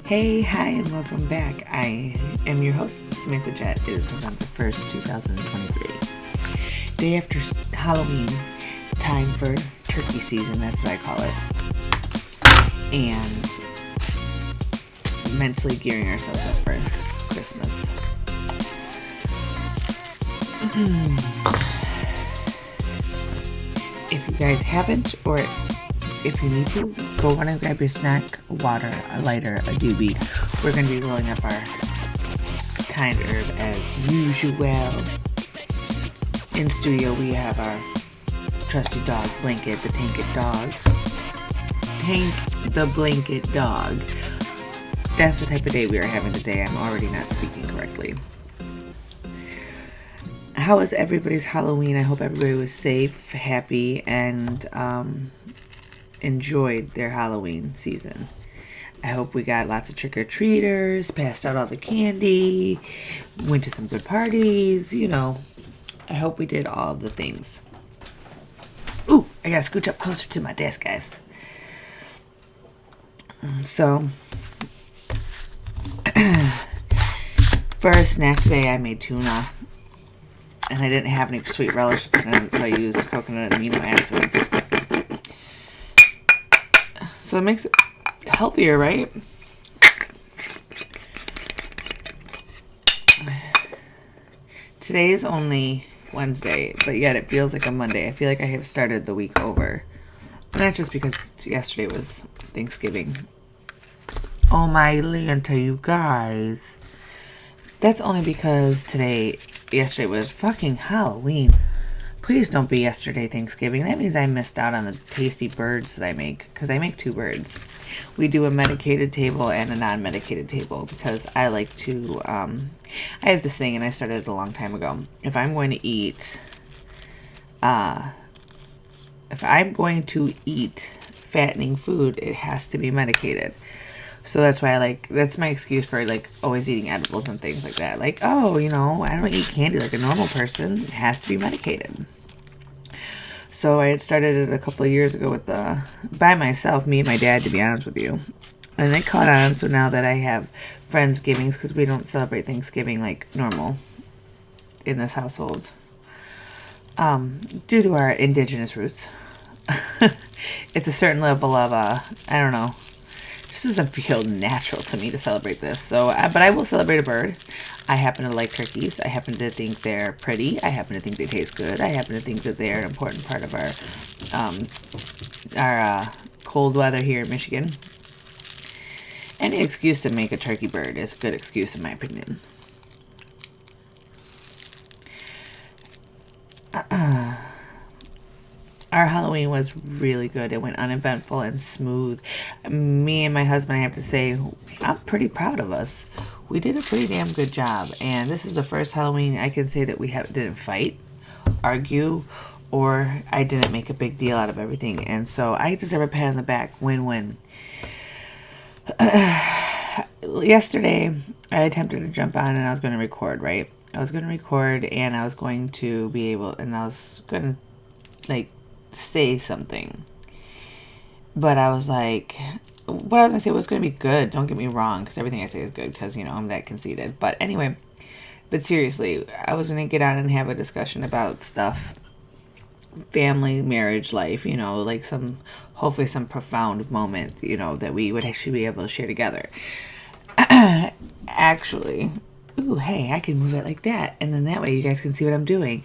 Hey, hi, and welcome back. I am your host, Samantha Jett. It is November 1st, 2023. Day after Halloween, time for turkey season, that's what I call it. And mentally gearing ourselves up for Christmas. If you guys haven't, or if you need to, go run and grab your snack, water, a lighter, a doobie. We're going to be rolling up our kind herb as usual. In studio, we have our trusty dog, Blanket, the Tank Dog. Tank the Blanket Dog. That's the type of day we are having today. I'm already not speaking correctly. How was everybody's Halloween? I hope everybody was safe, happy, and enjoyed their Halloween season. I hope we got lots of trick-or-treaters, passed out all the candy, went to some good parties, I hope we did all of the things. Ooh, I gotta scooch up closer to my desk, guys. So, for a snack today, I made tuna. And I didn't have any sweet relish to put in it, so I used coconut amino acids. So it makes it healthier, right? Today is only Wednesday, but yet it feels like a Monday. I feel like I have started the week over. Not just because yesterday was Thanksgiving. Oh my Lanta, you guys. That's only because yesterday was fucking Halloween. Please don't be yesterday Thanksgiving. That means I missed out on the tasty birds that I make. Because I make 2 birds. We do a medicated table and a non-medicated table. Because I like to, I have this thing and I started it a long time ago. If I'm going to eat fattening food, it has to be medicated. So that's why that's my excuse for always eating edibles and things like that. I don't eat candy like a normal person. It has to be medicated. So I had started it a couple of years ago by myself, me and my dad, to be honest with you. And they caught on, so now that I have Friendsgivings, because we don't celebrate Thanksgiving like normal in this household. Due to our indigenous roots. It's a certain level of, I don't know. This doesn't feel natural to me to celebrate this. So, but I will celebrate a bird. I happen to like turkeys. I happen to think they're pretty. I happen to think they taste good. I happen to think that they're an important part of our cold weather here in Michigan. Any excuse to make a turkey bird is a good excuse, in my opinion. Our Halloween was really good. It went uneventful and smooth. Me and my husband, I have to say, I'm pretty proud of us. We did a pretty damn good job. And this is the first Halloween I can say that we didn't fight, argue, or I didn't make a big deal out of everything. And so I deserve a pat on the back. Win-win. Yesterday, I attempted to jump on and I was going to record, right? I was going to record and I was going to be able, and I was going to, say something. But I was like, what I was going to say was going to be good. Don't get me wrong, because everything I say is good, because, I'm that conceited. But anyway, seriously, I was going to get on and have a discussion about stuff. Family, marriage, life, hopefully some profound moment, that we would actually be able to share together. Actually, ooh, hey, I can move it like that. And then that way you guys can see what I'm doing.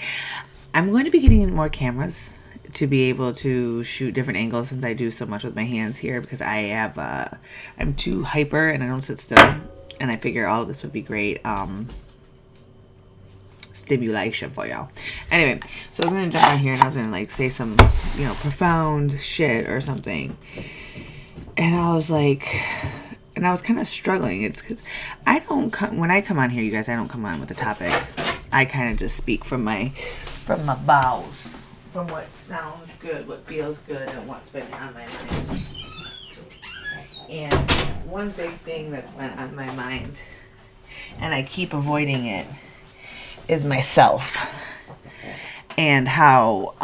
I'm going to be getting more cameras to be able to shoot different angles, since I do so much with my hands here, because I'm too hyper and I don't sit still, and I figure all of this would be great stimulation for y'all. Anyway, so I was gonna jump on here and I was gonna say some profound shit or something, and I was kind of struggling. It's because when I come on here, you guys, I don't come on with a topic. I kind of just speak from my bowels. From what sounds good, what feels good, and what's been on my mind. And one big thing that's been on my mind, and I keep avoiding it, is myself. And how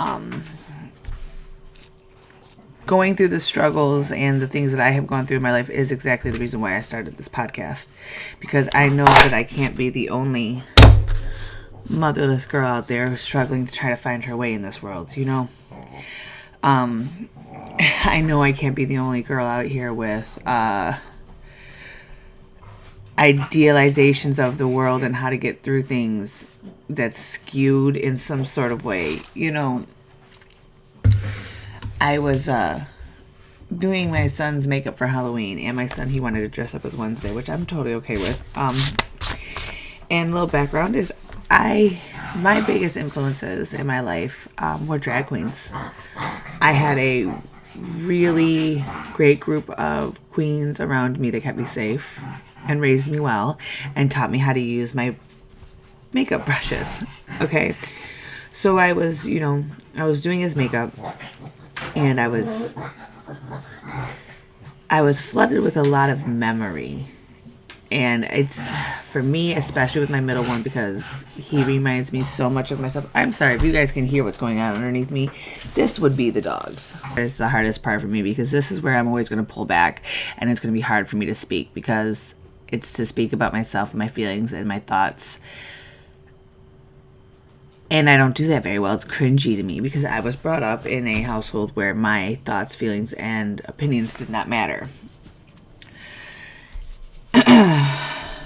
going through the struggles and the things that I have gone through in my life is exactly the reason why I started this podcast. Because I know that I can't be the only motherless girl out there who's struggling to try to find her way in this world, you know? I know I can't be the only girl out here with idealizations of the world and how to get through things that's skewed in some sort of way. You know, I was doing my son's makeup for Halloween, and my son, he wanted to dress up as Wednesday, which I'm totally okay with. And a little background is my biggest influences in my life were drag queens. I had a really great group of queens around me that kept me safe and raised me well and taught me how to use my makeup brushes. Okay. So I was doing his makeup, and I was flooded with a lot of memory. And it's, for me, especially with my middle one, because he reminds me so much of myself. I'm sorry if you guys can hear what's going on underneath me. This would be the dogs. It's the hardest part for me, because this is where I'm always going to pull back, and it's going to be hard for me to speak, because it's to speak about myself and my feelings and my thoughts. And I don't do that very well. It's cringy to me, because I was brought up in a household where my thoughts, feelings, and opinions did not matter.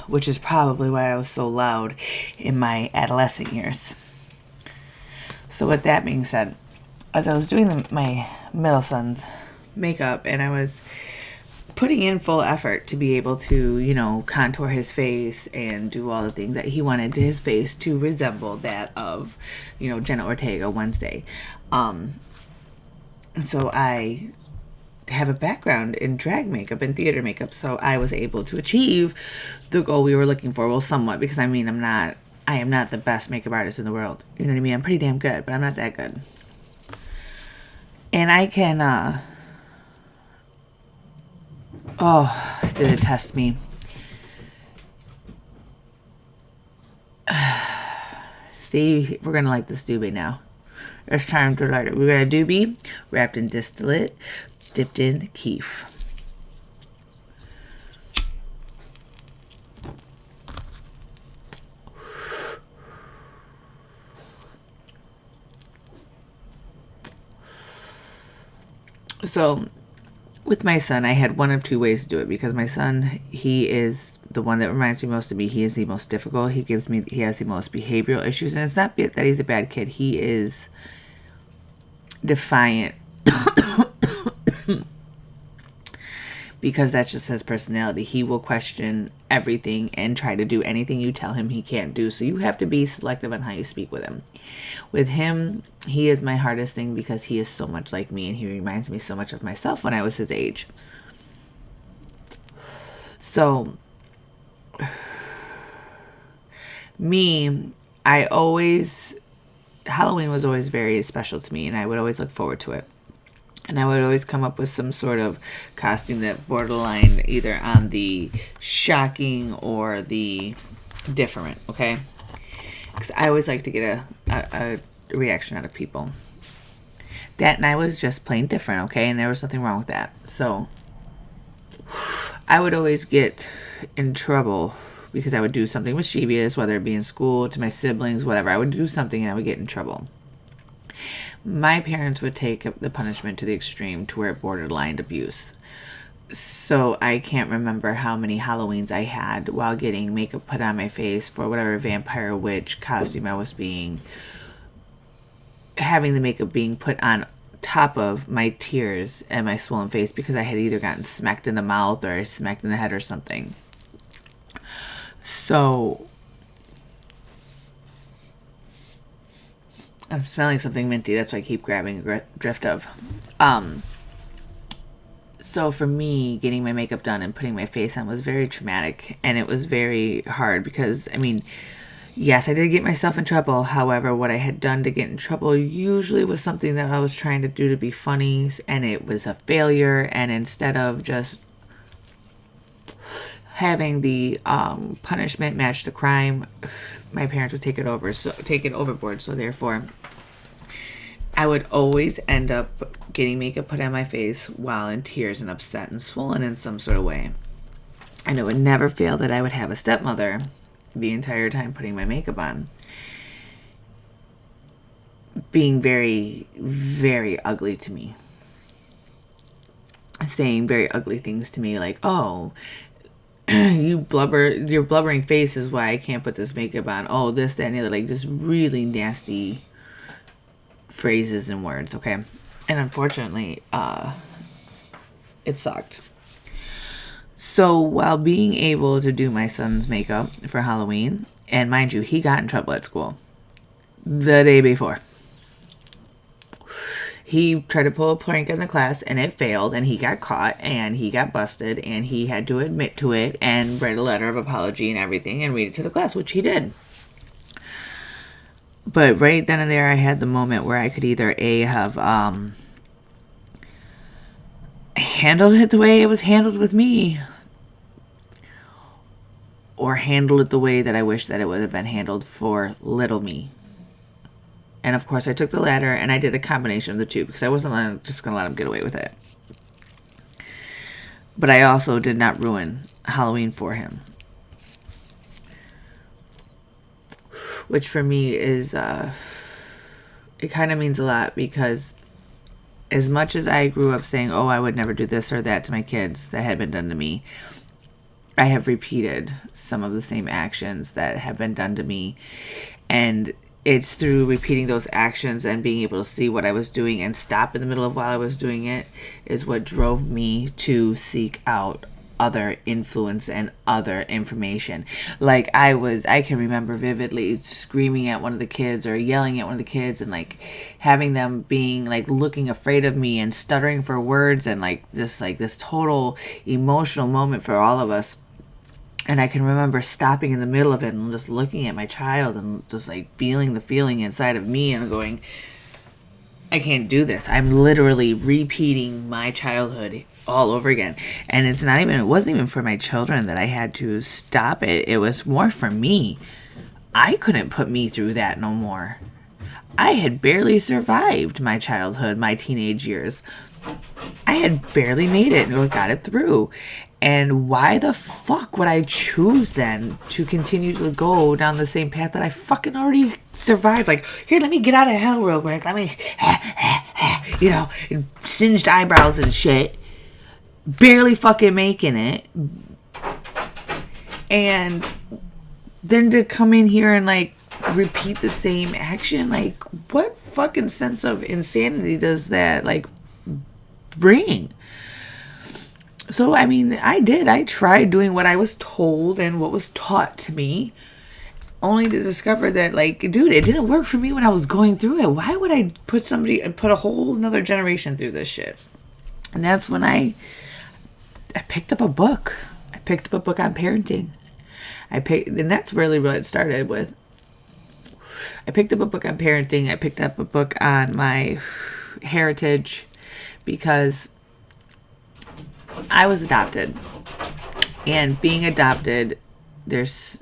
Which is probably why I was so loud in my adolescent years. So with that being said, as I was doing my middle son's makeup, and I was putting in full effort to be able to, contour his face and do all the things that he wanted his face to resemble that of, Jenna Ortega Wednesday. So I have a background in drag makeup and theater makeup, so I was able to achieve the goal we were looking for. Well, somewhat, because I am not the best makeup artist in the world. You know what I mean? I'm pretty damn good, but I'm not that good. And I can, did it test me? See, we're gonna like this doobie now. It's time to light it. We got a doobie wrapped in distillate, dipped in keef. So, with my son, I had one of two ways to do it, because my son, he is the one that reminds me most of me. He is the most difficult. He has the most behavioral issues, and it's not that he's a bad kid. He is defiant. Because that's just his personality. He will question everything and try to do anything you tell him he can't do. So you have to be selective on how you speak with him. With him, he is my hardest thing, because he is so much like me, and he reminds me so much of myself when I was his age. So, Halloween was always very special to me, and I would always look forward to it. And I would always come up with some sort of costume that borderline either on the shocking or the different, okay? Because I always like to get a reaction out of people. That night was just plain different, okay? And there was nothing wrong with that. So I would always get in trouble because I would do something mischievous, whether it be in school, to my siblings, whatever. I would do something and I would get in trouble. My parents would take the punishment to the extreme, to where it borderline abuse. So I can't remember how many Halloweens I had while getting makeup put on my face for whatever vampire witch costume I was having the makeup being put on top of my tears and my swollen face, because I had either gotten smacked in the mouth or smacked in the head or something. So I'm smelling something minty. That's why I keep grabbing a drift of. So for me, getting my makeup done and putting my face on was very traumatic, and it was very hard because, yes, I did get myself in trouble. However, what I had done to get in trouble usually was something that I was trying to do to be funny, and it was a failure. And instead of just having the punishment match the crime, my parents would take it overboard. So therefore, I would always end up getting makeup put on my face while in tears and upset and swollen in some sort of way. And it would never fail that I would have a stepmother the entire time putting my makeup on, being very, very ugly to me. Saying very ugly things to me like, oh, your blubbering face is why I can't put this makeup on. Oh, this, that, and the other. Like, just really nasty phrases and words, okay? And unfortunately, it sucked. So while being able to do my son's makeup for Halloween, and mind you, he got in trouble at school the day before. He tried to pull a prank in the class and it failed, and he got caught and he got busted, and he had to admit to it and write a letter of apology and everything and read it to the class, which he did. But right then and there, I had the moment where I could either have handled it the way it was handled with me, or handled it the way that I wish that it would have been handled for little me. And of course, I took the latter, and I did a combination of the two because I wasn't just going to let him get away with it. But I also did not ruin Halloween for him. Which for me is, it kind of means a lot, because as much as I grew up saying, oh, I would never do this or that to my kids that had been done to me, I have repeated some of the same actions that have been done to me. And it's through repeating those actions and being able to see what I was doing and stop in the middle of while I was doing it is what drove me to seek out other influence and other information. Like I can remember vividly screaming at one of the kids or yelling at one of the kids and like having them being like looking afraid of me and stuttering for words and like this total emotional moment for all of us. And I can remember stopping in the middle of it and just looking at my child and just like feeling the feeling inside of me and going, I can't do this. I'm literally repeating my childhood all over again. And it wasn't even for my children that I had to stop it. It was more for me. I couldn't put me through that no more. I had barely survived my childhood, my teenage years. I had barely made it or got it through. And why the fuck would I choose then to continue to go down the same path that I fucking already survived? Like, here, let me get out of hell real quick. Let me, singed eyebrows and shit. Barely fucking making it. And then to come in here and, like, repeat the same action? Like, what fucking sense of insanity does that, like, bring? So, I mean, I tried doing what I was told and what was taught to me, only to discover that, like, dude, it didn't work for me when I was going through it. Why would I put a whole another generation through this shit? And that's when I picked up a book. I picked up a book on parenting. And that's really what it started with. I picked up a book on parenting. I picked up a book on my heritage because I was adopted, and being adopted,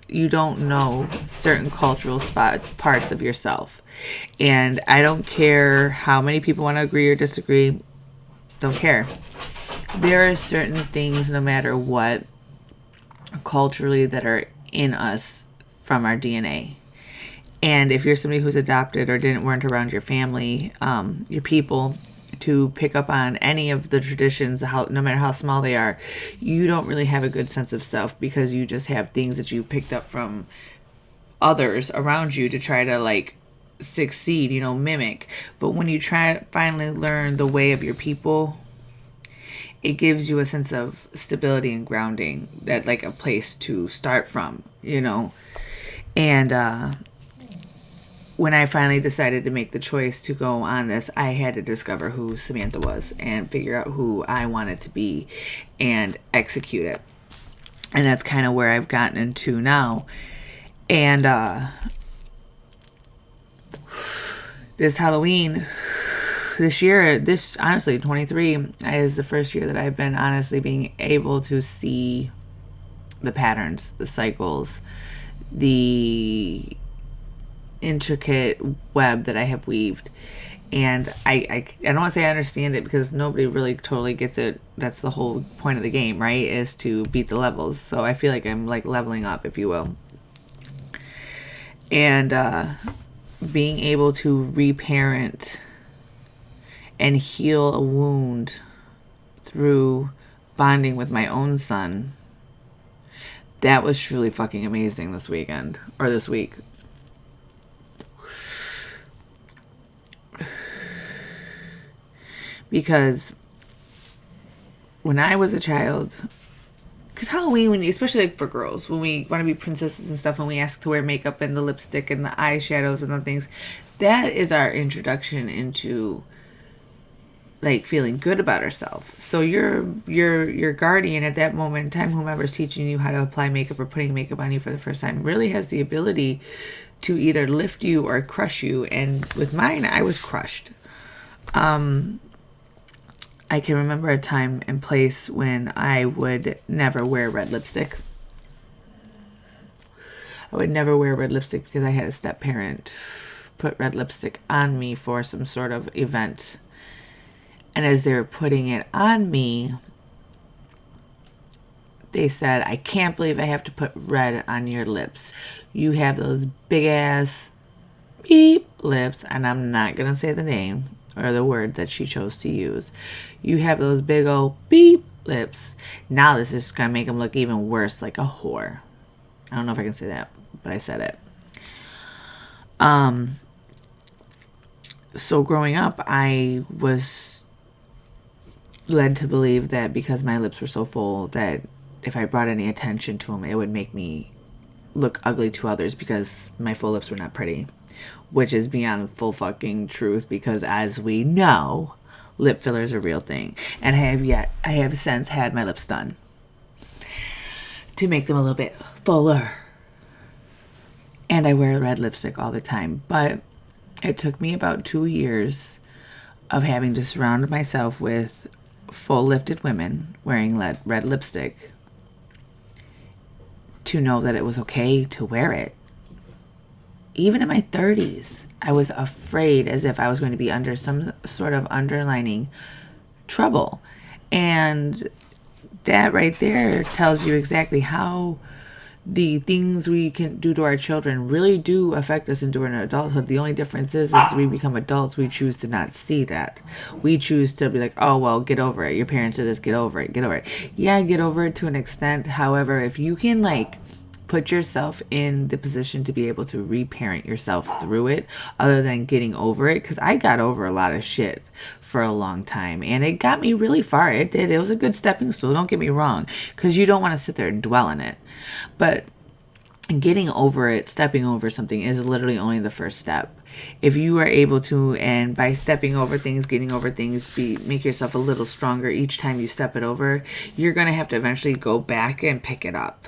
you don't know certain cultural parts of yourself. And I don't care how many people want to agree or disagree. Don't care. There are certain things, no matter what, culturally that are in us from our DNA. And if you're somebody who's adopted or weren't around your family, your people, to pick up on any of the traditions, no matter how small they are, you don't really have a good sense of self, because you just have things that you picked up from others around you to try to like succeed, mimic. But when you try to finally learn the way of your people, it gives you a sense of stability and grounding, that like a place to start from, and when I finally decided to make the choice to go on this, I had to discover who Samantha was and figure out who I wanted to be and execute it. And that's kind of where I've gotten into now. And this Halloween, honestly, 23 is the first year that I've been honestly being able to see the patterns, the cycles, the intricate web that I have weaved. And I don't want to say I understand it because nobody really totally gets it. That's the whole point of the game, right? Is to beat the levels. So I feel like I'm like leveling up, if you will. And being able to reparent and heal a wound through bonding with my own son, that was truly fucking amazing this weekend, or this week. Because when I was a child, because Halloween, when you, especially like for girls, when we want to be princesses and stuff, and we ask to wear makeup and the lipstick and the eyeshadows and the things, that is our introduction into like feeling good about ourselves. So your guardian at that moment in time, whomever's teaching you how to apply makeup or putting makeup on you for the first time, really has the ability to either lift you or crush you. And with mine, I was crushed. I can remember a time and place when I would never wear red lipstick. I would never wear red lipstick because I had a step parent put red lipstick on me for some sort of event. And as they were putting it on me, they said, "I can't believe I have to put red on your lips. You have those big ass beep lips," and I'm not going to say the name or the word that she chose to use. "You have those big old beep lips. Now this is going to make them look even worse, like a whore." I don't know if I can say that, but I said it. So growing up, I was led to believe that because my lips were so full that if I brought any attention to them, it would make me look ugly to others because my full lips were not pretty, which is beyond full fucking truth because as we know, lip filler is a real thing. And I have since had my lips done to make them a little bit fuller. And I wear red lipstick all the time, but it took me about 2 years of having to surround myself with full lifted women wearing red lipstick to know that it was okay to wear it. Even in my 30s, I was afraid as if I was going to be under some sort of underlining trouble. And that right there tells you exactly how the things we can do to our children really do affect us into an adulthood. The only difference is we become adults, we choose to not see that. We choose to be like, "Oh, well, get over it. Your parents did this, get over it, get over it." Yeah, get over it to an extent. However, if you can like put yourself in the position to be able to reparent yourself through it other than getting over it, because I got over a lot of shit for a long time and it got me really far. It did. It was a good stepping stool, don't get me wrong, because you don't want to sit there and dwell in it. But getting over it, stepping over something is literally only the first step. If you are able to, and by stepping over things, getting over things, make yourself a little stronger each time you step it over, you're going to have to eventually go back and pick it up.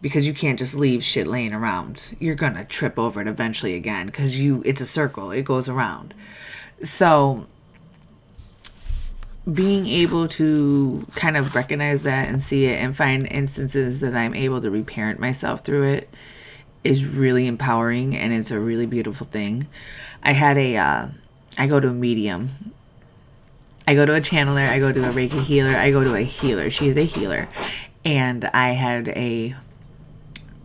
Because you can't just leave shit laying around. You're going to trip over it eventually again because it's a circle. It goes around. So being able to kind of recognize that and see it and find instances that I'm able to reparent myself through it is really empowering and it's a really beautiful thing. I go to a medium. I go to a channeler. I go to a Reiki healer. I go to a healer. She is a healer. And I had a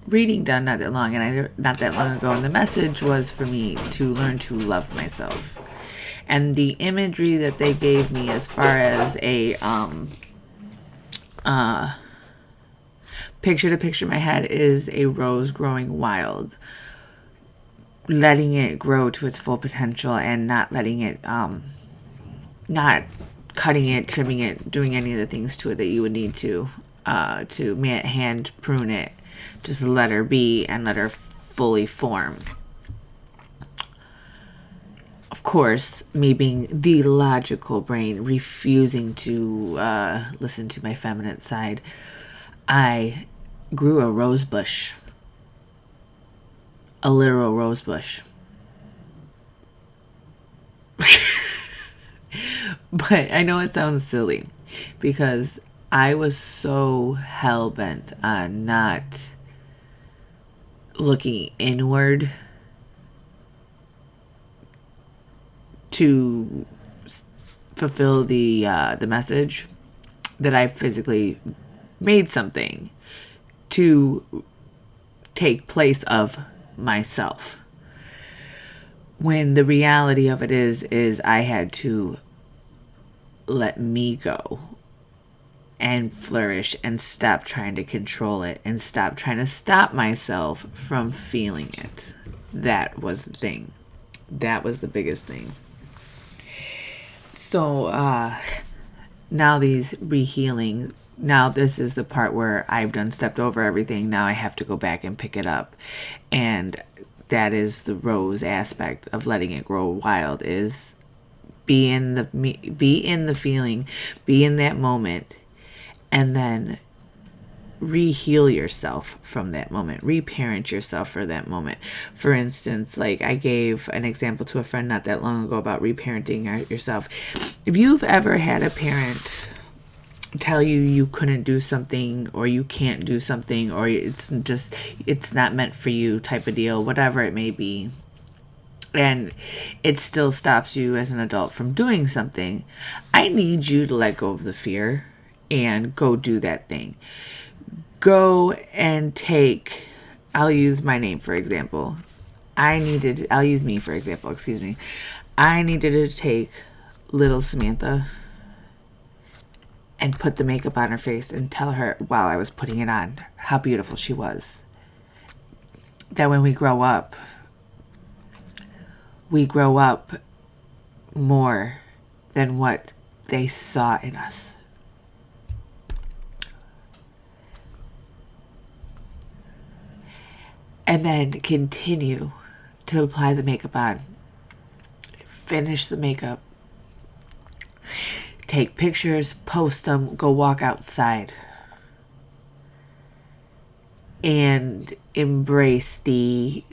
reading done not that long ago, and the message was for me to learn to love myself. And the imagery that they gave me as far as a picture to picture in my head is a rose growing wild, letting it grow to its full potential and not letting it not cutting it, trimming it, doing any of the things to it that you would need to hand prune it. Just let her be and let her fully form. Of course, me being the logical brain, refusing to listen to my feminine side, I grew a rose bush. A literal rose bush. But I know it sounds silly because I was so hell-bent on not looking inward to fulfill the message, that I physically made something to take place of myself. When the reality of it is I had to let me go and flourish and stop trying to control it and stop trying to stop myself from feeling it. That was the thing. That was the biggest thing. So now these rehealing, now this is the part where I've done stepped over everything. Now I have to go back and pick it up. And that is the rose aspect of letting it grow wild, is be in the feeling, be in that moment, and then re-heal yourself from that moment, reparent yourself for that moment. For instance, like I gave an example to a friend not that long ago about reparenting yourself. If you've ever had a parent tell you couldn't do something, or you can't do something, or it's not meant for you type of deal, whatever it may be, and it still stops you as an adult from doing something, I need you to let go of the fear and go do that thing. Go and take, I'll use my name for example. I'll use me for example, excuse me. I needed to take little Samantha and put the makeup on her face and tell her while I was putting it on how beautiful she was. That when we grow up more than what they saw in us. And then continue to apply the makeup on. Finish the makeup. Take pictures, post them, go walk outside. And embrace the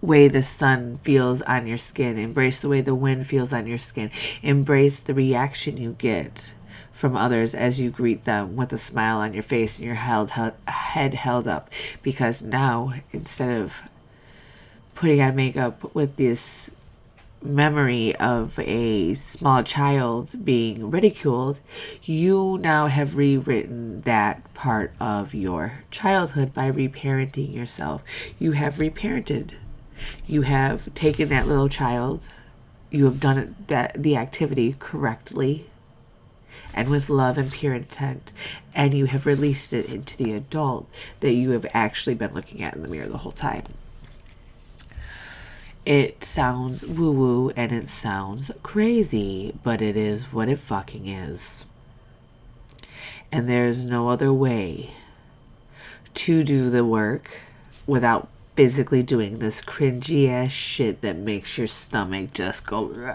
way the sun feels on your skin. Embrace the way the wind feels on your skin. Embrace the reaction you get from others as you greet them with a smile on your face and your head held up. Because now, instead of putting on makeup with this memory of a small child being ridiculed, you now have rewritten that part of your childhood by reparenting yourself. You have reparented. You have taken that little child, you have done the activity correctly and with love and pure intent, and you have released it into the adult that you have actually been looking at in the mirror the whole time. It sounds woo-woo and it sounds crazy, but it is what it fucking is. And there's no other way to do the work without physically doing this cringy ass shit that makes your stomach just go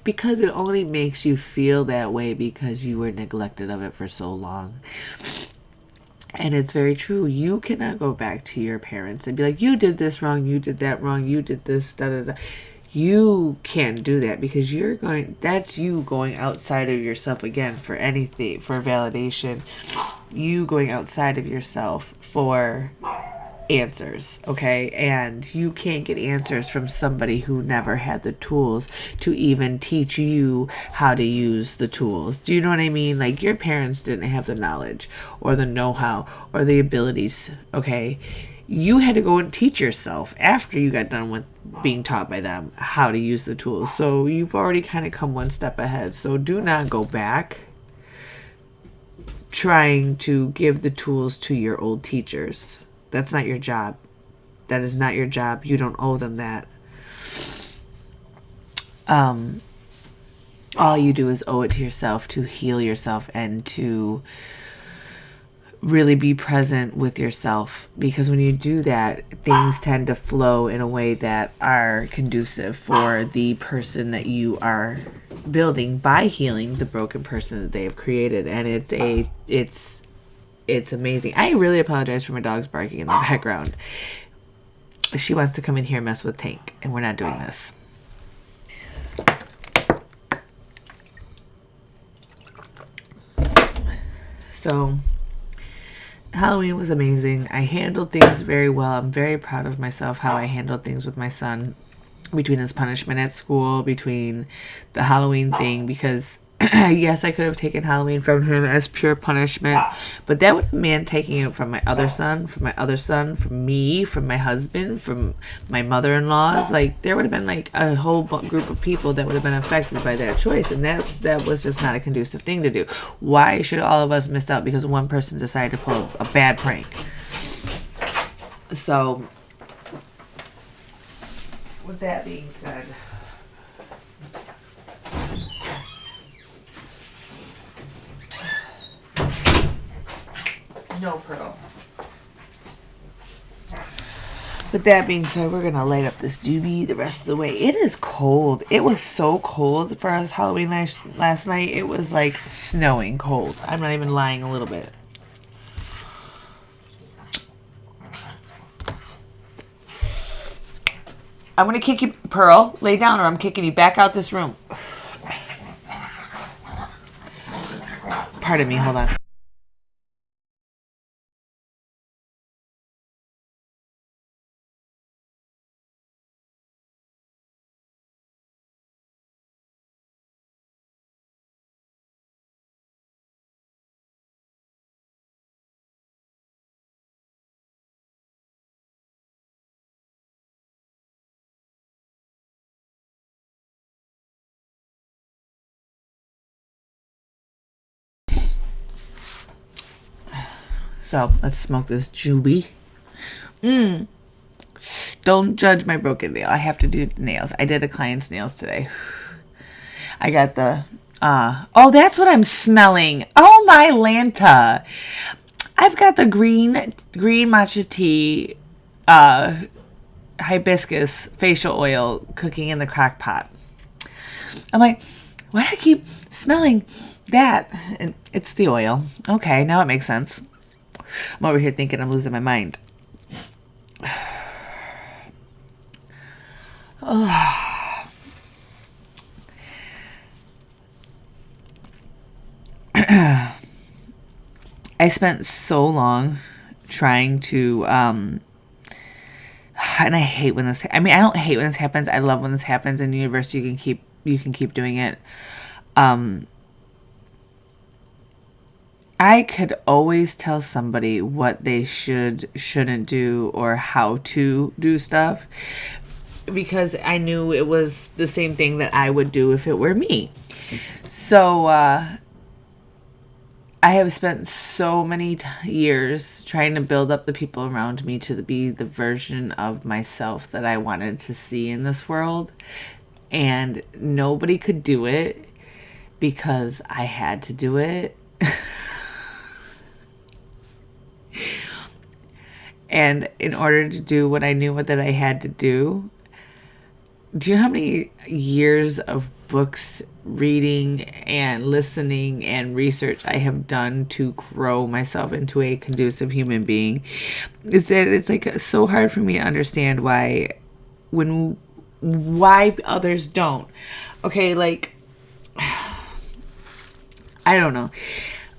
because it only makes you feel that way because you were neglected of it for so long. And it's very true. You cannot go back to your parents and be like, you did this wrong, you did that wrong, you did this, da da da. You can't do that because that's you going outside of yourself again for anything, for validation. You going outside of yourself for answers, okay? And you can't get answers from somebody who never had the tools to even teach you how to use the tools. Do you know what I mean? Like, your parents didn't have the knowledge or the know-how or the abilities, okay? You had to go and teach yourself after you got done with being taught by them how to use the tools. So you've already kind of come one step ahead. So do not go back trying to give the tools to your old teachers. That's not your job. That is not your job. You don't owe them that. All you do is owe it to yourself to heal yourself and to really be present with yourself. Because when you do that, things tend to flow in a way that are conducive for the person that you are building by healing the broken person that they have created. And it's amazing. I really apologize for my dogs barking in the background. She wants to come in here and mess with Tank, and we're not doing this. So, Halloween was amazing. I handled things very well. I'm very proud of myself how I handled things with my son. between his punishment at school, between the Halloween thing, because yes, I could have taken Halloween from him as pure punishment, but that would have meant taking it from my other son, from me, from my husband, from my mother-in-laws. Like, there would have been like a whole group of people that would have been affected by that choice, and that was just not a conducive thing to do. Why should all of us miss out because one person decided to pull a bad prank? So, with that being said, no Pearl. With that being said, we're gonna light up this doobie the rest of the way. It is cold. It was so cold for us Halloween last night. It was like snowing cold. I'm not even lying a little bit. I'm gonna kick you, Pearl. Lay down or I'm kicking you back out this room. Pardon me, hold on. So let's smoke this Juby. Don't judge my broken nail. I have to do nails. I did a client's nails today. I got the oh, that's what I'm smelling. Oh my Lanta. I've got the green matcha tea hibiscus facial oil cooking in the crock pot. I'm like, why do I keep smelling that? And it's the oil. Okay, now it makes sense. I'm over here thinking I'm losing my mind. Oh. I spent so long trying to and I hate when this, I mean, I don't hate when this happens. I love when this happens in university. You can keep doing it. I could always tell somebody what they shouldn't do or how to do stuff because I knew it was the same thing that I would do if it were me. So I have spent so many years trying to build up the people around me to be the version of myself that I wanted to see in this world. And nobody could do it because I had to do it. And in order to do what I knew that I had to do you know how many years of books, reading, and listening and research I have done to grow myself into a conducive human being? Is that it's like so hard for me to understand why others don't. Okay, like I don't know.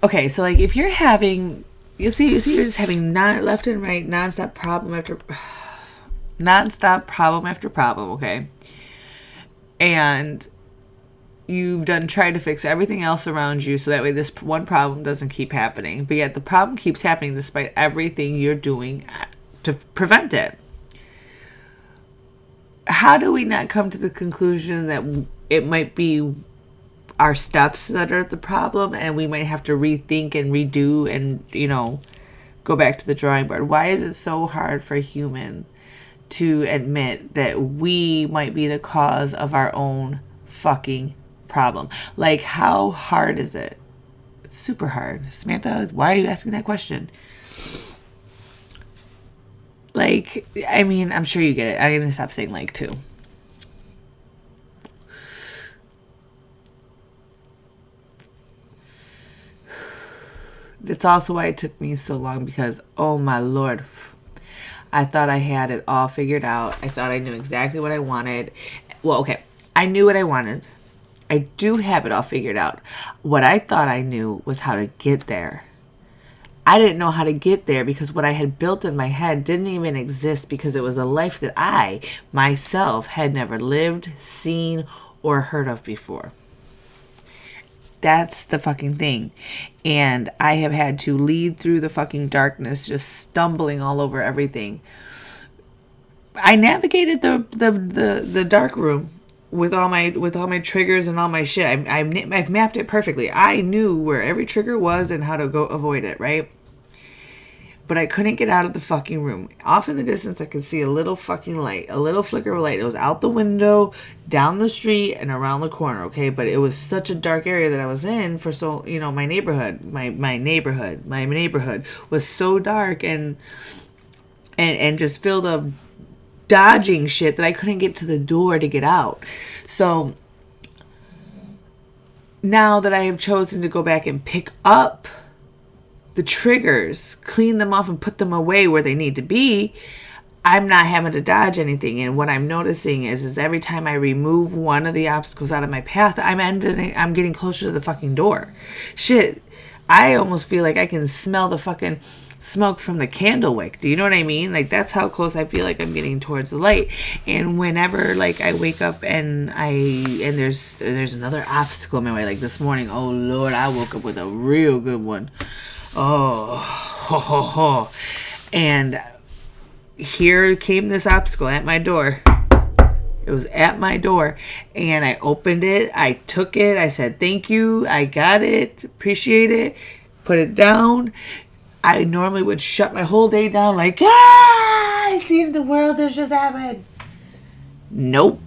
Okay, so like if you're having you're just having left and right nonstop problem after problem, okay? And you've tried to fix everything else around you so that way this one problem doesn't keep happening. But yet the problem keeps happening despite everything you're doing to prevent it. How do we not come to the conclusion that it might be our steps that are the problem and we might have to rethink and redo and, go back to the drawing board? Why is it so hard for a human to admit that we might be the cause of our own fucking problem? Like, how hard is it? It's super hard. Samantha, why are you asking that question? Like, I mean, I'm sure you get it. I'm going to stop saying like too. That's also why it took me so long because, oh my Lord, I thought I had it all figured out. I thought I knew exactly what I wanted. Well, okay, I knew what I wanted. I do have it all figured out. What I thought I knew was how to get there. I didn't know how to get there because what I had built in my head didn't even exist because it was a life that I, myself, had never lived, seen, or heard of before. That's the fucking thing. And I have had to lead through the fucking darkness, just stumbling all over everything. I navigated the dark room with all my triggers and all my shit. I've mapped it perfectly. I knew where every trigger was and how to go avoid it, right? But I couldn't get out of the fucking room. Off in the distance, I could see a little fucking light, a little flicker of light. It was out the window, down the street, and around the corner, okay? But it was such a dark area that I was in for so, my neighborhood was so dark and just filled of dodging shit that I couldn't get to the door to get out. So now that I have chosen to go back and pick up the triggers, clean them off and put them away where they need to be, I'm not having to dodge anything. And what I'm noticing is every time I remove one of the obstacles out of my path, I'm getting closer to the fucking door. Shit, I almost feel like I can smell the fucking smoke from the candle wick. Do you know what I mean? Like, that's how close I feel like I'm getting towards the light. And whenever, like, I wake up and there's another obstacle in my way, like this morning, oh Lord, I woke up with a real good one. Oh, ho, ho, ho. And here came this obstacle at my door. It was at my door, and I opened it. I took it. I said, thank you. I got it. Appreciate it. Put it down. I normally would shut my whole day down like, it's the end of the world. This just happened. Nope.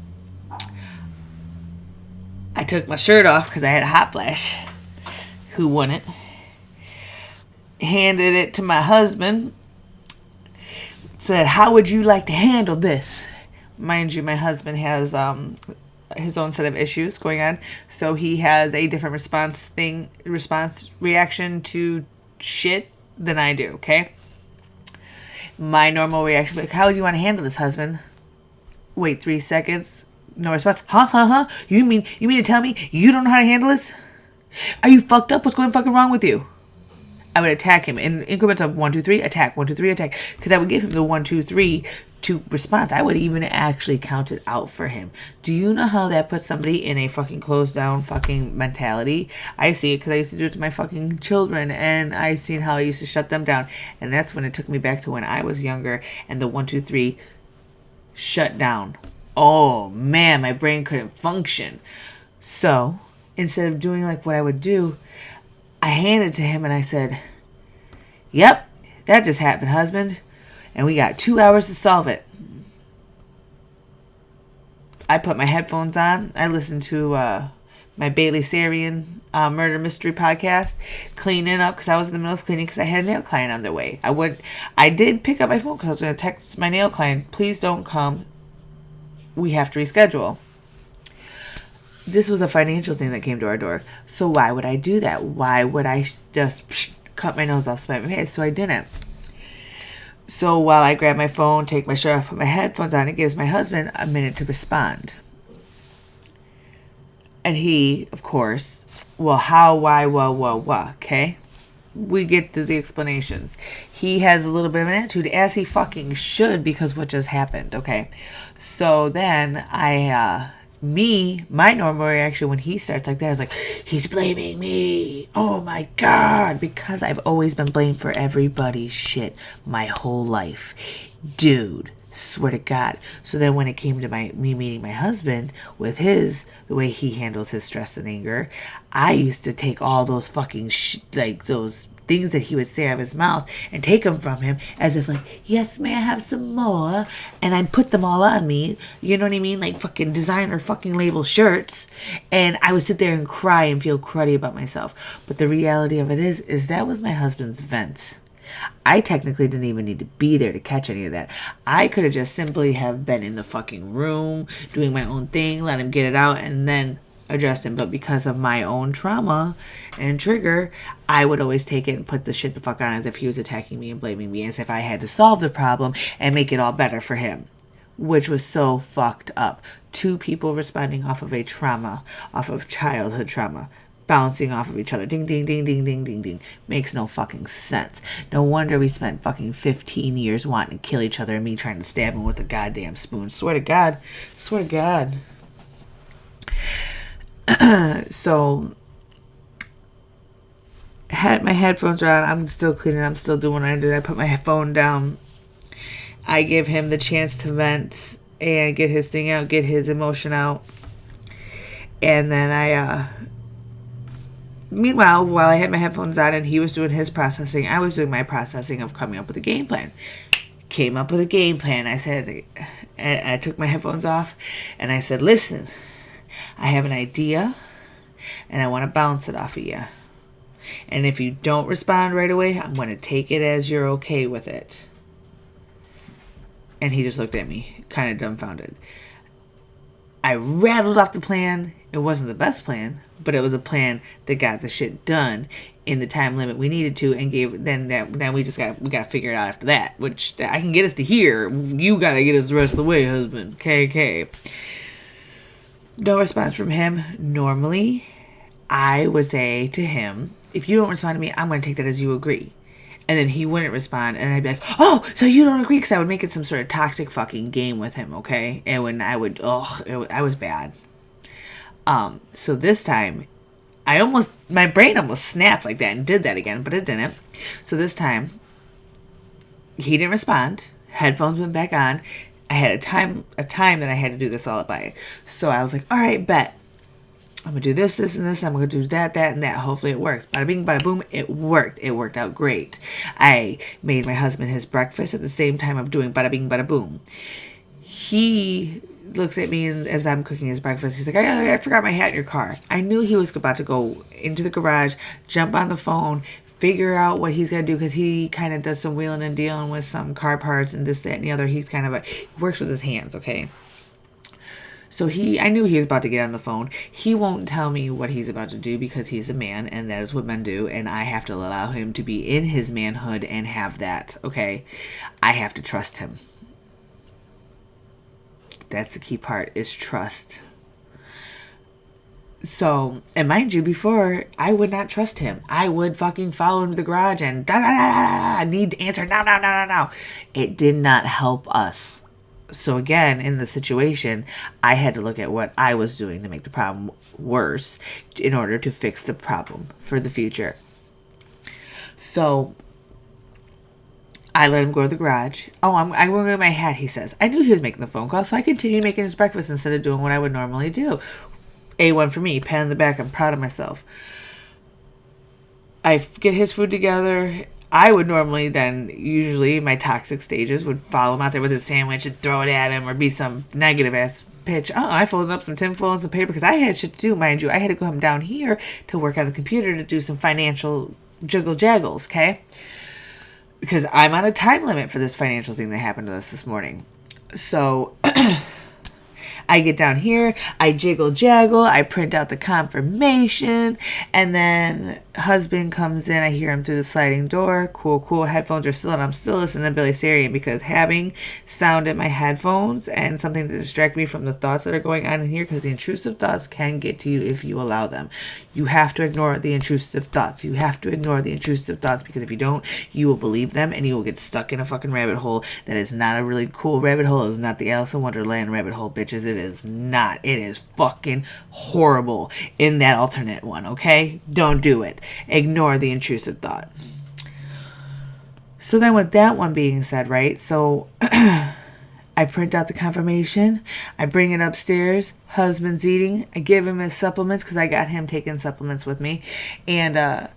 I took my shirt off because I had a hot flash. Who wouldn't? Handed it to my husband. Said, how would you like to handle this? Mind you, my husband has his own set of issues going on, so he has a different reaction to shit than I do. Okay, my normal reaction, like, how do you want to handle this, husband? Wait 3 seconds, no response. Huh? You mean to tell me you don't know how to handle this? Are you fucked up? What's going fucking wrong with you? I would attack him in increments of 1, 2, 3, attack, 1, 2, 3, attack. Because I would give him the 1, 2, 3 to respond. I would even actually count it out for him. Do you know how that puts somebody in a fucking closed down fucking mentality? I see it because I used to do it to my fucking children, and I seen how I used to shut them down. And that's when it took me back to when I was younger and the 1, 2, 3 shut down. Oh man, my brain couldn't function. So instead of doing like what I would do, I handed it to him and I said, yep, that just happened, husband. And we got 2 hours to solve it. I put my headphones on. I listened to my Bailey Sarian murder mystery podcast, cleaning up because I was in the middle of cleaning because I had a nail client on their way. I did pick up my phone because I was going to text my nail client, please don't come. We have to reschedule. This was a financial thing that came to our door. So why would I do that? Why would I just cut my nose off, spite my face? So I didn't. So while I grab my phone, take my shirt off, put my headphones on, it gives my husband a minute to respond. And he, of course, well, how, why, what, okay? We get to the explanations. He has a little bit of an attitude, as he fucking should, because what just happened, okay? So then my normal reaction when he starts like that is like, he's blaming me. Oh my God. Because I've always been blamed for everybody's shit my whole life. Dude, swear to God. So then when it came to me meeting my husband with the way he handles his stress and anger, I used to take all those fucking those things that he would say out of his mouth and take them from him as if like, yes, may I have some more? And I'd put them all on me. You know what I mean? Like fucking designer fucking label shirts. And I would sit there and cry and feel cruddy about myself. But the reality of it is that was my husband's vent. I technically didn't even need to be there to catch any of that. I could have just simply have been in the fucking room doing my own thing, let him get it out, and then addressed him. But because of my own trauma and trigger, I would always take it and put the shit the fuck on as if he was attacking me and blaming me, as if I had to solve the problem and make it all better for him, which was so fucked up. 2 people responding off of a trauma, off of childhood trauma. bouncing off of each other. Ding, ding, ding, ding, ding, ding, ding. Makes no fucking sense. No wonder we spent fucking 15 years wanting to kill each other and me trying to stab him with a goddamn spoon. Swear to God. Swear to God. So, my headphones are on. I'm still cleaning. I'm still doing what I did. I put my phone down. I give him the chance to vent and get his thing out, get his emotion out. And then meanwhile, while I had my headphones on and he was doing his processing, I was doing my processing of coming up with a game plan. Came up with a game plan. I said, and I took my headphones off and I said, listen, I have an idea and I want to bounce it off of you. And if you don't respond right away, I'm going to take it as you're okay with it. And he just looked at me, kind of dumbfounded. I rattled off the plan. It wasn't the best plan, but it was a plan that got the shit done in the time limit we needed to, and then we got to figure it out after that. Which I can get us to here. You got to get us the rest of the way, husband. KK. No response from him. Normally, I would say to him, if you don't respond to me, I'm going to take that as you agree. And then he wouldn't respond, and I'd be like, oh, so you don't agree? Because I would make it some sort of toxic fucking game with him, okay? And when I would, I was bad. So this time, my brain almost snapped like that and did that again, but it didn't. So this time, he didn't respond. Headphones went back on. I had a time that I had to do this all by. So I was like, all right, bet. I'm going to do this, this, and this. I'm going to do that, and that. Hopefully it works. Bada bing, bada boom. It worked. It worked out great. I made my husband his breakfast at the same time of doing bada bing, bada boom. He looks at me as I'm cooking his breakfast. He's like, I forgot my hat in your car. I knew he was about to go into the garage, jump on the phone, figure out what he's going to do, because he kind of does some wheeling and dealing with some car parts and this, that, and the other. He's kind of he works with his hands, okay? So I knew he was about to get on the phone. He won't tell me what he's about to do because he's a man, and that is what men do, and I have to allow him to be in his manhood and have that, okay? I have to trust him. That's the key part, is trust. So, and mind you, before, I would not trust him. I would fucking follow him to the garage and I need to answer now. It did not help us. So again, in the situation, I had to look at what I was doing to make the problem worse in order to fix the problem for the future. So I let him go to the garage. Oh, I'm going to get my hat, he says. I knew he was making the phone call, so I continued making his breakfast instead of doing what I would normally do. A1 for me, pat on the back, I'm proud of myself. I get his food together. I would normally then, usually my toxic stages, would follow him out there with his sandwich and throw it at him or be some negative ass pitch. I folded up some tinfoil and some paper because I had shit to do, mind you. I had to come down here to work on the computer to do some financial jiggle jaggles, okay? Because I'm on a time limit for this financial thing that happened to us this morning. So I get down here, I jiggle jaggle, I print out the confirmation, and then husband comes in, I hear him through the sliding door. Cool, headphones are still on. I'm still listening to Billy Sarian because having sound in my headphones and something to distract me from the thoughts that are going on in here, because the intrusive thoughts can get to you if you allow them. You have to ignore the intrusive thoughts. You have to ignore the intrusive thoughts, because if you don't, you will believe them and you will get stuck in a fucking rabbit hole that is not a really cool rabbit hole. It is not the Alice in Wonderland rabbit hole, bitches. It is not. It is fucking horrible in that alternate one, okay? Don't do it. Ignore the intrusive thought. So then with that one being said, right, so I print out the confirmation, I bring it upstairs, husband's eating, I give him his supplements because I got him taking supplements with me, and I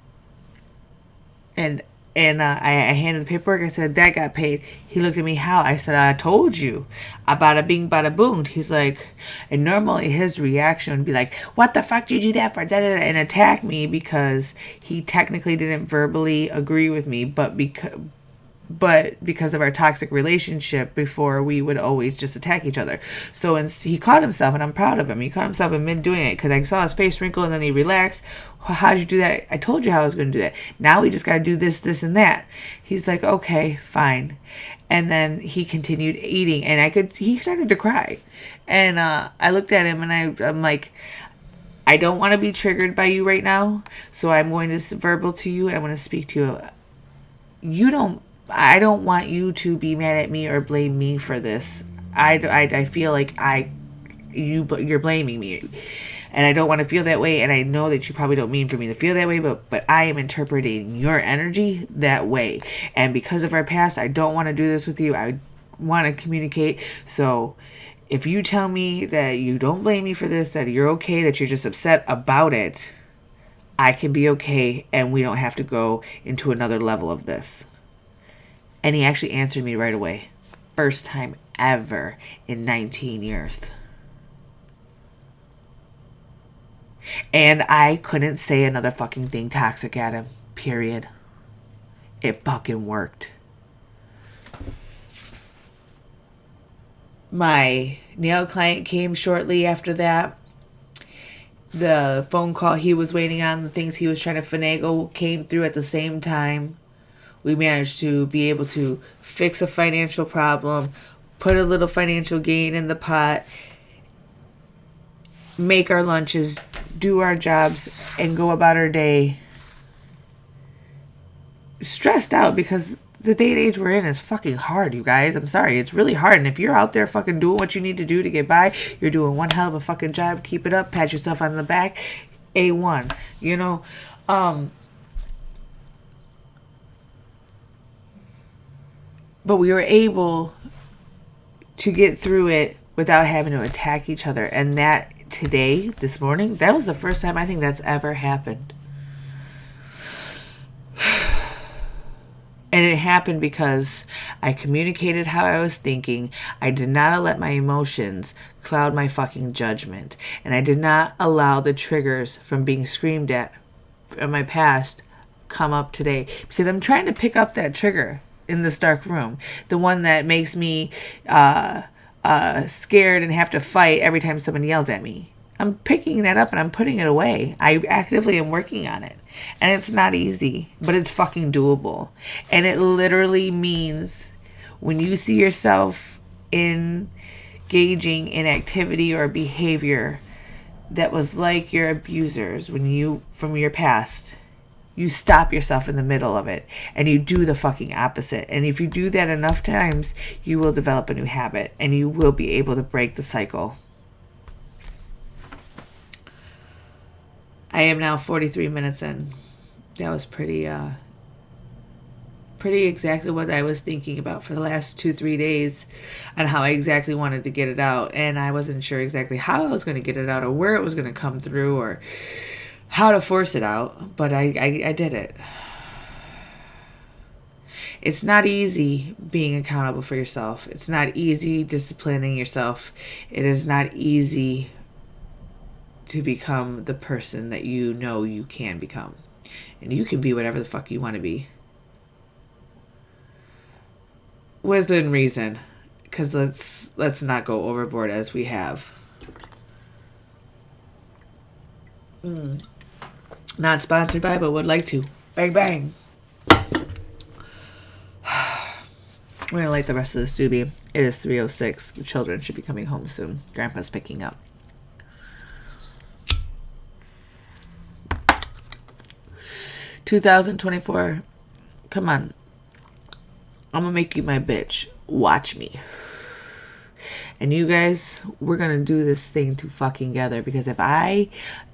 handed the paperwork. I said, that got paid. He looked at me, how? I said, I told you. Bada bing, bada boom. He's like, and normally his reaction would be like, what the fuck did you do that for? And attack me because he technically didn't verbally agree with me, but because of our toxic relationship before, we would always just attack each other. So he caught himself, and I'm proud of him. He caught himself in mid doing it because I saw his face wrinkle, and then he relaxed. How'd you do that? I told you how I was going to do that. Now we just got to do this, this, and that. He's like, okay, fine. And then he continued eating, and he started to cry. And I looked at him, and I'm like, I don't want to be triggered by you right now, so I'm going to verbal to you, and I'm going to speak to you. I don't want you to be mad at me or blame me for this. I feel like you're blaming me, and I don't want to feel that way, and I know that you probably don't mean for me to feel that way, but I am interpreting your energy that way, and because of our past, I don't want to do this with you. I want to communicate. So if you tell me that you don't blame me for this, that you're okay, that you're just upset about it, I can be okay, and we don't have to go into another level of this. And he actually answered me right away. First time ever in 19 years. And I couldn't say another fucking thing toxic at him. Period. It fucking worked. My nail client came shortly after that. The phone call he was waiting on, the things he was trying to finagle came through at the same time. We managed to be able to fix a financial problem, put a little financial gain in the pot, make our lunches, do our jobs, and go about our day stressed out because the day and age we're in is fucking hard, you guys. I'm sorry. It's really hard. And if you're out there fucking doing what you need to do to get by, you're doing one hell of a fucking job. Keep it up. Pat yourself on the back. A1. You know? But we were able to get through it without having to attack each other. And that today, this morning, that was the first time I think that's ever happened. And it happened because I communicated how I was thinking. I did not let my emotions cloud my fucking judgment. And I did not allow the triggers from being screamed at in my past come up today. Because I'm trying to pick up that trigger in this dark room. The one that makes me scared and have to fight every time someone yells at me. I'm picking that up and I'm putting it away. I actively am working on it. And it's not easy, but it's fucking doable. And it literally means when you see yourself engaging in activity or behavior that was like your abusers from your past, you stop yourself in the middle of it and you do the fucking opposite. And if you do that enough times, you will develop a new habit and you will be able to break the cycle. I am now 43 minutes in. That was pretty exactly what I was thinking about for the last 2-3 days on how I exactly wanted to get it out. And I wasn't sure exactly how I was going to get it out or where it was going to come through or how to force it out. But I did it. It's not easy being accountable for yourself. It's not easy disciplining yourself. It is not easy to become the person that you know you can become. And you can be whatever the fuck you want to be. Within reason. Because let's not go overboard as we have. Not sponsored by, but would like to. Bang, bang. We're going to light the rest of this doobie. It is 3:06. The children should be coming home soon. Grandpa's picking up. 2024, come on. I'm gonna make you my bitch. Watch me. And you guys, we're gonna do this thing to fucking together. Because if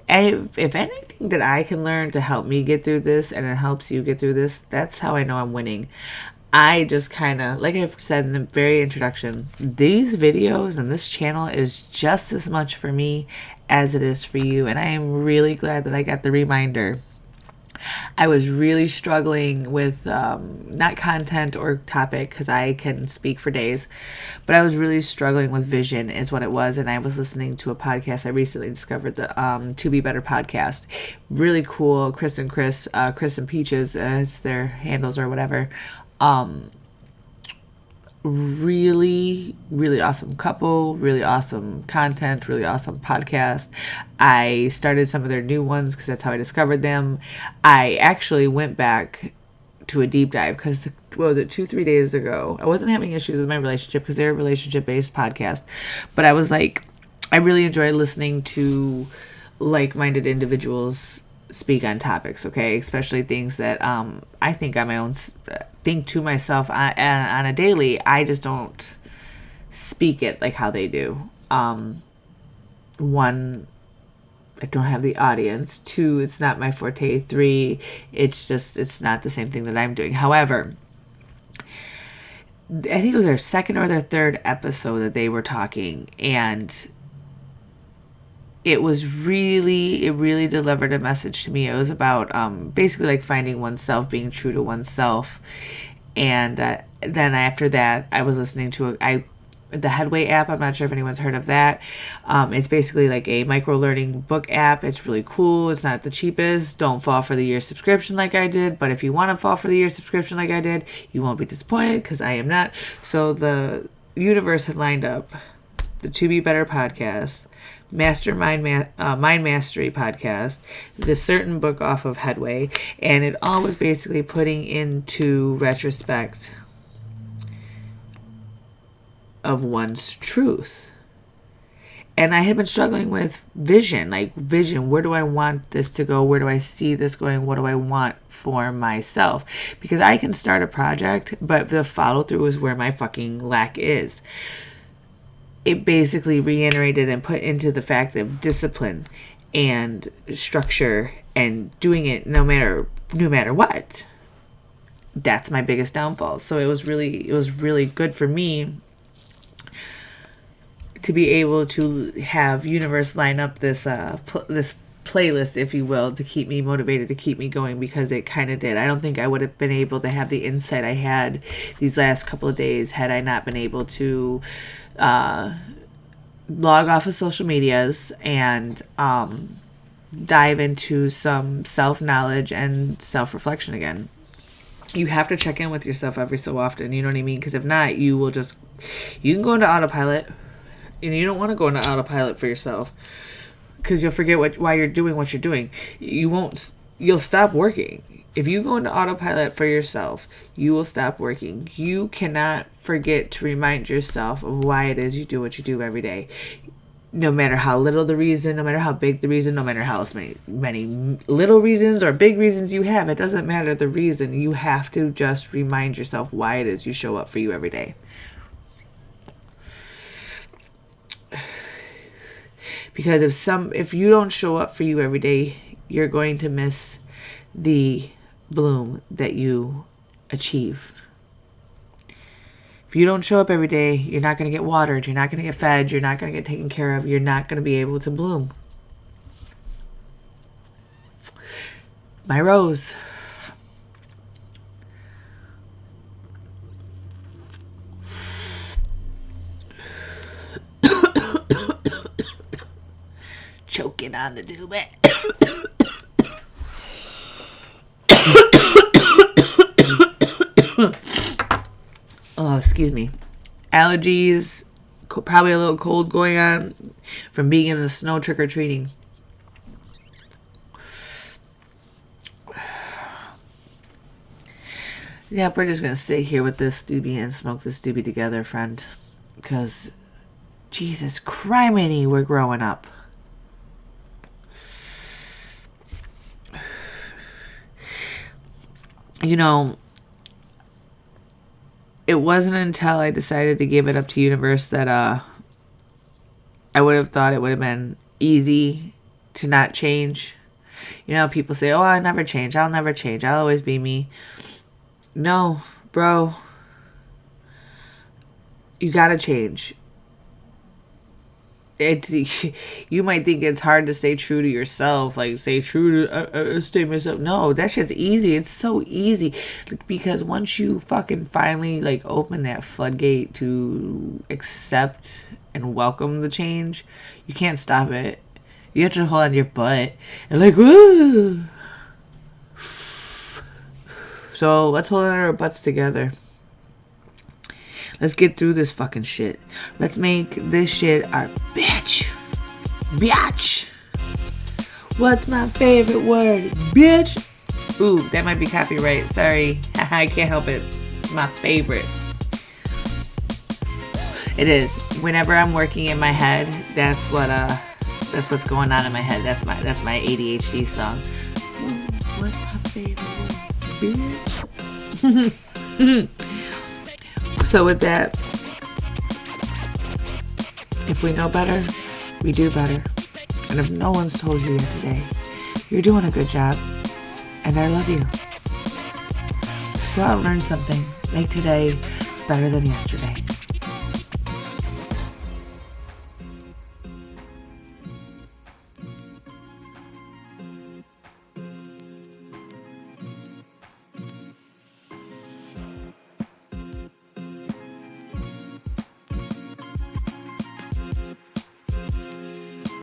anything that I can learn to help me get through this and it helps you get through this, that's how I know I'm winning. I just kind of, like I've said in the very introduction, these videos and this channel is just as much for me as it is for you. And I am really glad that I got the reminder. I was really struggling with not content or topic because I can speak for days, but I was really struggling with vision is what it was. And I was listening to a podcast. I recently discovered the To Be Better podcast. Really cool. Chris and Peaches as their handles or whatever. Really, really awesome couple, really awesome content, really awesome podcast. I started some of their new ones because that's how I discovered them. I actually went back to a deep dive because, what was it, 2-3 days ago? I wasn't having issues with my relationship because they're a relationship-based podcast. But I was like, I really enjoyed listening to like-minded individuals speak on topics, okay? Especially things that I think on my own, think to myself on a daily. I just don't speak it like how they do. One, I don't have the audience. Two, it's not my forte. Three, it's not the same thing that I'm doing. However, I think it was their second or their third episode that they were talking, and it really delivered a message to me. It was about basically like finding oneself, being true to oneself. And then after that, I was listening to the Headway app. I'm not sure if anyone's heard of that. It's basically like a micro learning book app. It's really cool. It's not the cheapest. Don't fall for the year subscription like I did. But if you want to fall for the year subscription like I did, you won't be disappointed, because I am not. So the universe had lined up the To Be Better podcast, Mind Mastery podcast, this certain book off of Headway, and it all was basically putting into retrospect of one's truth. And I had been struggling with vision, where do I want this to go? Where do I see this going? What do I want for myself? Because I can start a project, but the follow through is where my fucking lack is. It basically reiterated and put into the fact of discipline and structure and doing it no matter what. That's my biggest downfall. So it was really good for me to be able to have universe line up this this playlist, if you will, to keep me motivated, to keep me going, because it kind of did. I don't think I would have been able to have the insight I had these last couple of days had I not been able to log off of social medias and dive into some self-knowledge and self-reflection again. You have to check in with yourself every so often, you know what I mean? Because if not, you can go into autopilot, and you don't want to go into autopilot for yourself, because you'll forget why you're doing what you're doing. You'll stop working. If you go into autopilot for yourself, you will stop working. You cannot forget to remind yourself of why it is you do what you do every day. No matter how little the reason, no matter how big the reason, no matter how many little reasons or big reasons you have, it doesn't matter the reason. You have to just remind yourself why it is you show up for you every day. Because if you don't show up for you every day, you're going to miss the bloom that you achieve. If you don't show up every day, you're not going to get watered, you're not going to get fed, you're not going to get taken care of, you're not going to be able to bloom. My rose. Choking on the doobie. Oh, excuse me. Allergies, probably a little cold going on from being in the snow trick-or-treating. Yeah, we're just going to sit here with this doobie and smoke this doobie together, friend. Because, Jesus criminy, we're growing up. You know, it wasn't until I decided to give it up to universe that I would have thought it would have been easy to not change. You know, people say, oh, I'll never change. I'll never change. I'll always be me. No, bro. You gotta change. You might think it's hard to stay true to yourself, like stay true to stay myself. No, that's just easy. It's so easy, because once you fucking finally like open that floodgate to accept and welcome the change, you can't stop it. You have to hold on to your butt and like, woo. So let's hold on our butts together. Let's get through this fucking shit. Let's make this shit our bitch. Bitch. What's my favorite word? Bitch. Ooh, that might be copyright. Sorry. I can't help it. It's my favorite. It is. Whenever I'm working in my head, that's That's what's going on in my head. That's my ADHD song. What's my favorite bitch? So with that, if we know better, we do better. And if no one's told you yet today, you're doing a good job. And I love you. Go out and learn something. Make today better than yesterday.